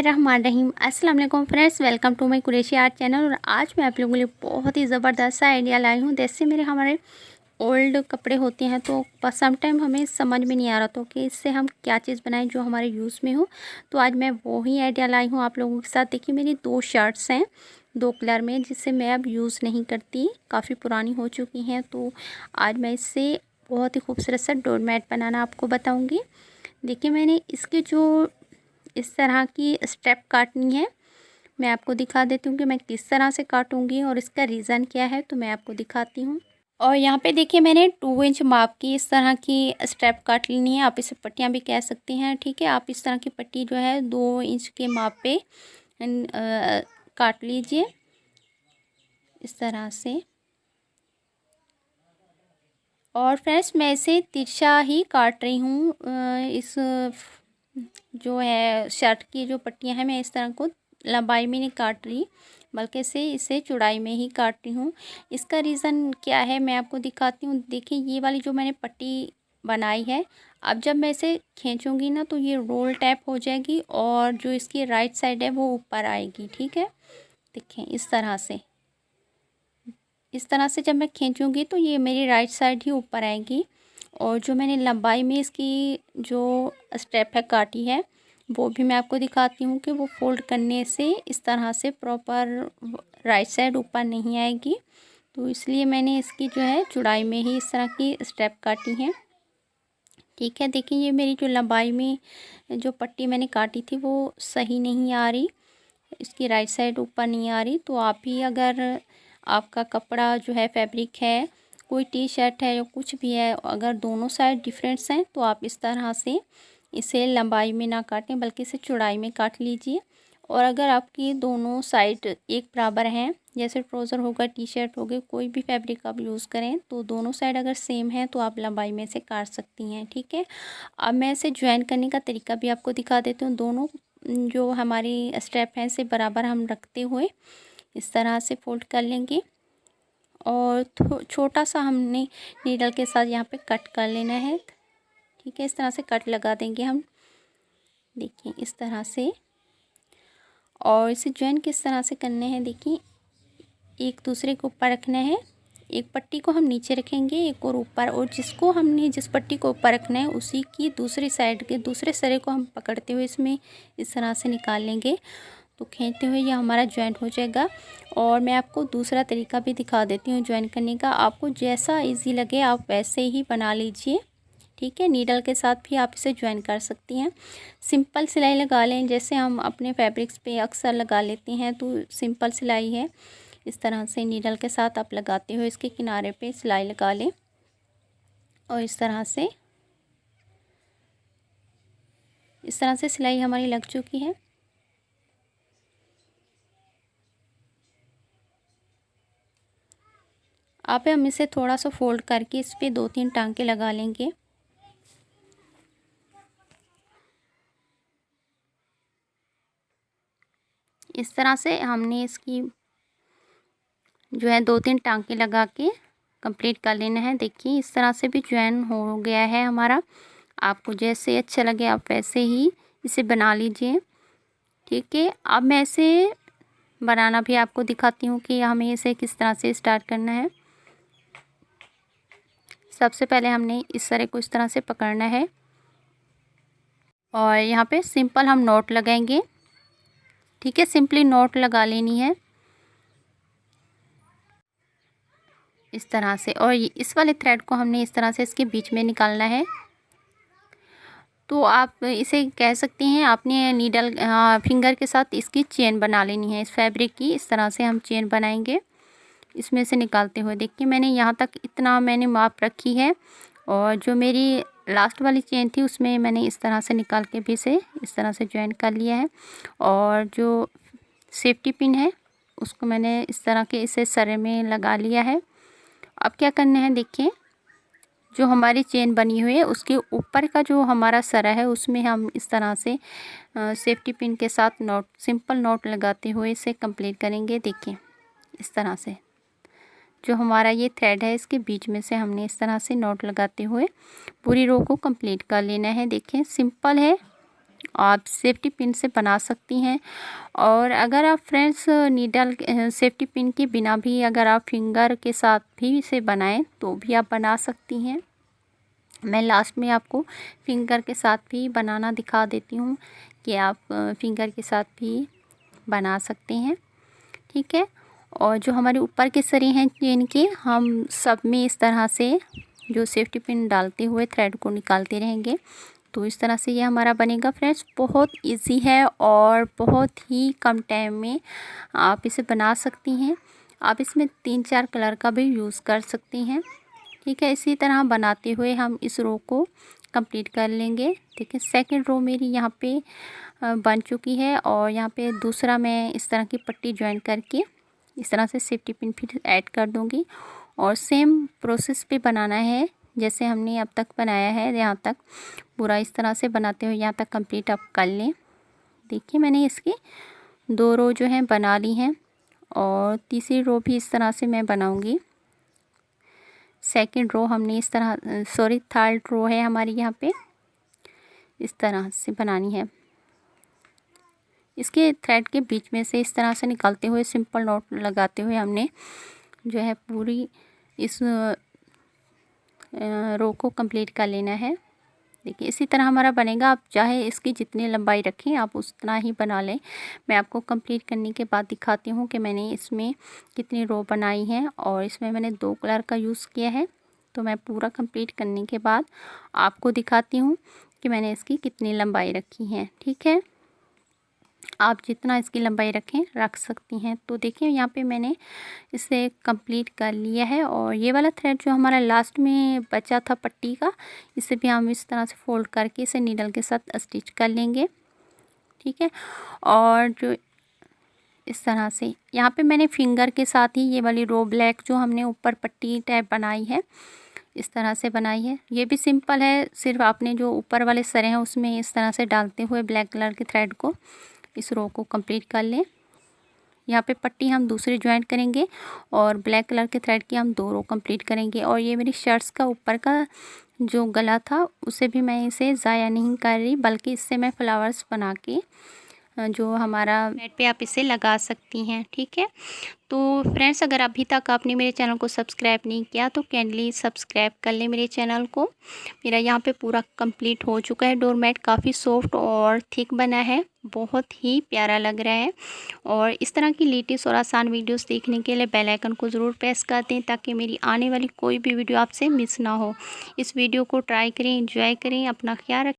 बिस्मिल्लाहिर्रहमानिर्रहीम। अस्सलाम वालेकुम friends, welcome to my Qureshi art channel. और आज मैं आप लोगों के लिए बहुत ही ज़बरदस्त सा आइडिया लाई हूँ। जैसे हमारे ओल्ड कपड़े होते हैं तो सम टाइम हमें समझ में नहीं आ रहा तो कि इससे हम क्या चीज़ बनाएं जो हमारे यूज़ में हो। तो आज मैं वही आइडिया लाई हूँ आप लोगों के साथ। देखिए, मेरी 2 शर्ट्स हैं 2 कलर में, जिससे मैं अब यूज़ नहीं करती, काफ़ी पुरानी हो चुकी हैं। तो आज मैं इससे बहुत ही खूबसूरत सा डोर मैट बनाना आपको बताऊँगी। देखिए, मैंने इसके जो इस तरह की स्टेप काटनी है, मैं आपको दिखा देती हूँ कि मैं किस तरह से काटूंगी और इसका रीज़न क्या है, तो मैं आपको दिखाती हूँ। और यहाँ पे देखिए, मैंने 2 इंच माप की इस तरह की स्टेप काट लेनी है। आप इसे पट्टियाँ भी कह सकती हैं, ठीक है। आप इस तरह की पट्टी जो है 2 इंच के माप पे काट लीजिए इस तरह से। और फ्रेंड्स, मैं इसे तिरछा ही काट रही हूँ। इस जो है शर्ट की जो पट्टियाँ हैं, मैं इस तरह को लंबाई में नहीं काट रही, बल्कि इसे चौड़ाई में ही काट रही हूँ। इसका रीज़न क्या है मैं आपको दिखाती हूँ। देखिए, ये वाली जो मैंने पट्टी बनाई है, अब जब मैं इसे खींचूँगी ना तो ये रोल टाइप हो जाएगी और जो इसकी राइट साइड है वो ऊपर आएगी, ठीक है। देखें, इस तरह से जब मैं खींचूँगी तो ये मेरी राइट साइड ही ऊपर आएगी। और जो मैंने लंबाई में इसकी जो स्टेप है काटी है, वो भी मैं आपको दिखाती हूँ कि वो फोल्ड करने से इस तरह से प्रॉपर राइट साइड ऊपर नहीं आएगी। तो इसलिए मैंने इसकी जो है चौड़ाई में ही इस तरह की स्टेप काटी है, ठीक है। देखिए, ये मेरी जो लंबाई में जो पट्टी मैंने काटी थी वो सही नहीं आ रही, इसकी राइट साइड ऊपर नहीं आ रही। तो आप भी, अगर आपका कपड़ा जो है फैब्रिक है, कोई टी शर्ट है या कुछ भी है, अगर दोनों साइड डिफरेंट्स हैं तो आप इस तरह से इसे लंबाई में ना काटें बल्कि इसे चौड़ाई में काट लीजिए। और अगर आपकी दोनों साइड एक बराबर हैं, जैसे ट्राउज़र होगा, टी शर्ट हो गए, कोई भी फैब्रिक आप यूज़ करें, तो दोनों साइड अगर सेम है तो आप लंबाई में से काट सकती हैं, ठीक है। अब मैं इसे ज्वाइन करने का तरीका भी आपको दिखा देती हूँ। दोनों जो हमारी स्टेप हैं इसे बराबर हम रखते हुए इस तरह से फोल्ड कर लेंगे और छोटा सा हमने नीडल के साथ यहाँ पे कट कर लेना है, ठीक है। इस तरह से कट लगा देंगे हम, देखिए इस तरह से। और इसे ज्वाइन किस तरह से करने हैं, देखिए एक दूसरे के ऊपर रखना है। एक पट्टी को हम नीचे रखेंगे, एक और ऊपर, और जिस पट्टी को ऊपर रखना है उसी की दूसरी साइड के दूसरे सिरे को हम पकड़ते हुए इसमें इस तरह से निकाल लेंगे। तो खींचते हुए ये हमारा ज्वाइंट हो जाएगा। और मैं आपको दूसरा तरीका भी दिखा देती हूँ ज्वाइन करने का। आपको जैसा इजी लगे आप वैसे ही बना लीजिए, ठीक है। नीडल के साथ भी आप इसे ज्वाइन कर सकती हैं। सिंपल सिलाई लगा लें, जैसे हम अपने फैब्रिक्स पे अक्सर लगा लेते हैं, तो सिंपल सिलाई है। इस तरह से नीडल के साथ आप लगाते हो, इसके किनारे पे सिलाई लगा लें और इस तरह से सिलाई हमारी लग चुकी है। आप हम इसे थोड़ा सा फोल्ड करके इस पे 2-3 टांके लगा लेंगे। इस तरह से हमने इसकी जो है 2-3 टांके लगा के कंप्लीट कर लेना है। देखिए, इस तरह से भी ज्वाइन हो गया है हमारा। आपको जैसे अच्छा लगे आप वैसे ही इसे बना लीजिए, ठीक है। अब मैं इसे बनाना भी आपको दिखाती हूँ कि हमें इसे किस तरह से स्टार्ट करना है। सबसे पहले हमने इस सरे को इस तरह से पकड़ना है और यहाँ पे सिंपल हम नॉट लगाएंगे, ठीक है। सिंपली नॉट लगा लेनी है इस तरह से। और इस वाले थ्रेड को हमने इस तरह से इसके बीच में निकालना है। तो आप इसे कह सकते हैं आपने नीडल फिंगर के साथ इसकी चेन बना लेनी है। इस फैब्रिक की इस तरह से हम चेन बनाएंगे इसमें से निकालते हुए। देखिए, मैंने यहाँ तक इतना मैंने माप रखी है और जो मेरी लास्ट वाली चेन थी उसमें मैंने इस तरह से निकाल के भी इसे इस तरह से ज्वाइन कर लिया है। और जो सेफ्टी पिन है उसको मैंने इस तरह के इसे सरे में लगा लिया है। अब क्या करना है, देखिए जो हमारी चेन बनी हुई है उसके ऊपर का जो हमारा सरा है उसमें हम इस तरह से सेफ्टी पिन के साथ सिंपल नॉट लगाते हुए इसे कंप्लीट करेंगे। देखिए, इस तरह से जो हमारा ये थ्रेड है इसके बीच में से हमने इस तरह से नॉट लगाते हुए पूरी रो को कंप्लीट कर लेना है। देखिए, सिंपल है आप सेफ्टी पिन से बना सकती हैं। और अगर आप फ्रेंड्स नीडल सेफ्टी पिन के बिना भी अगर आप फिंगर के साथ भी इसे बनाएं तो भी आप बना सकती हैं। मैं लास्ट में आपको फिंगर के साथ भी बनाना दिखा देती हूँ कि आप फिंगर के साथ भी बना सकते हैं। ठीक है। और जो हमारे ऊपर के सरे हैं चेन के, हम सब में इस तरह से जो सेफ्टी पिन डालते हुए थ्रेड को निकालते रहेंगे। तो इस तरह से ये हमारा बनेगा फ्रेंड्स। बहुत इजी है और बहुत ही कम टाइम में आप इसे बना सकती हैं। आप इसमें 3-4 कलर का भी यूज़ कर सकती हैं। ठीक है। इसी तरह बनाते हुए हम इस रो को कंप्लीट कर लेंगे। ठीक है। सेकंड रो मेरी यहाँ पे बन चुकी है और यहाँ पे दूसरा मैं इस तरह की पट्टी ज्वाइन करके इस तरह से सेफ्टी पिन फिर ऐड कर दूँगी। और सेम प्रोसेस पे बनाना है जैसे हमने अब तक बनाया है। यहाँ तक पूरा इस तरह से बनाते हुए यहाँ तक कंप्लीट आप कर लें। देखिए मैंने इसकी 2 रो जो हैं बना ली हैं और तीसरी रो भी इस तरह से मैं बनाऊँगी। सेकंड रो हमने इस तरह थर्ड रो है हमारी यहाँ पे इस तरह से बनानी है। इसके थ्रेड के बीच में से इस तरह से निकालते हुए सिंपल नॉट लगाते हुए हमने जो है पूरी इस रो को कंप्लीट कर लेना है। देखिए इसी तरह हमारा बनेगा। आप चाहे इसकी जितनी लंबाई रखें आप उतना ही बना लें। मैं आपको कंप्लीट करने के बाद दिखाती हूँ कि मैंने इसमें कितनी रो बनाई हैं और इसमें मैंने 2 कलर का यूज़ किया है। तो मैं पूरा कंप्लीट करने के बाद आपको दिखाती हूँ कि मैंने इसकी कितनी लंबाई रखी है। ठीक है। आप जितना इसकी लंबाई रख सकती हैं। तो देखिए यहाँ पे मैंने इसे कंप्लीट कर लिया है और ये वाला थ्रेड जो हमारा लास्ट में बचा था पट्टी का, इसे भी हम इस तरह से फोल्ड करके इसे नीडल के साथ स्टिच कर लेंगे। ठीक है। और जो इस तरह से यहाँ पे मैंने फिंगर के साथ ही ये वाली रो ब्लैक जो हमने ऊपर पट्टी टाइप बनाई है इस तरह से बनाई है। ये भी सिंपल है, सिर्फ आपने जो ऊपर वाले सरे हैं उसमें इस तरह से डालते हुए ब्लैक कलर के थ्रेड को इस रो को कंप्लीट कर लें। यहाँ पे पट्टी हम दूसरी ज्वाइन करेंगे और ब्लैक कलर के थ्रेड की हम 2 रो कंप्लीट करेंगे। और ये मेरी शर्ट्स का ऊपर का जो गला था उसे भी मैं इसे ज़ाया नहीं कर रही, बल्कि इससे मैं फ्लावर्स बना के जो हमारा नेट पे आप इसे लगा सकती हैं। ठीक है। तो फ्रेंड्स अगर अभी तक आपने मेरे चैनल को सब्सक्राइब नहीं किया तो काइंडली सब्सक्राइब कर लें मेरे चैनल को। मेरा यहाँ पे पूरा कंप्लीट हो चुका है। डोरमेट काफ़ी सॉफ्ट और थिक बना है, बहुत ही प्यारा लग रहा है। और इस तरह की लेटेस्ट और आसान वीडियोस देखने के लिए बेल आइकन को ज़रूर प्रेस कर दें ताकि मेरी आने वाली कोई भी वीडियो आपसे मिस ना हो। इस वीडियो को ट्राई करें, एंजॉय करें, अपना ख्याल रखें।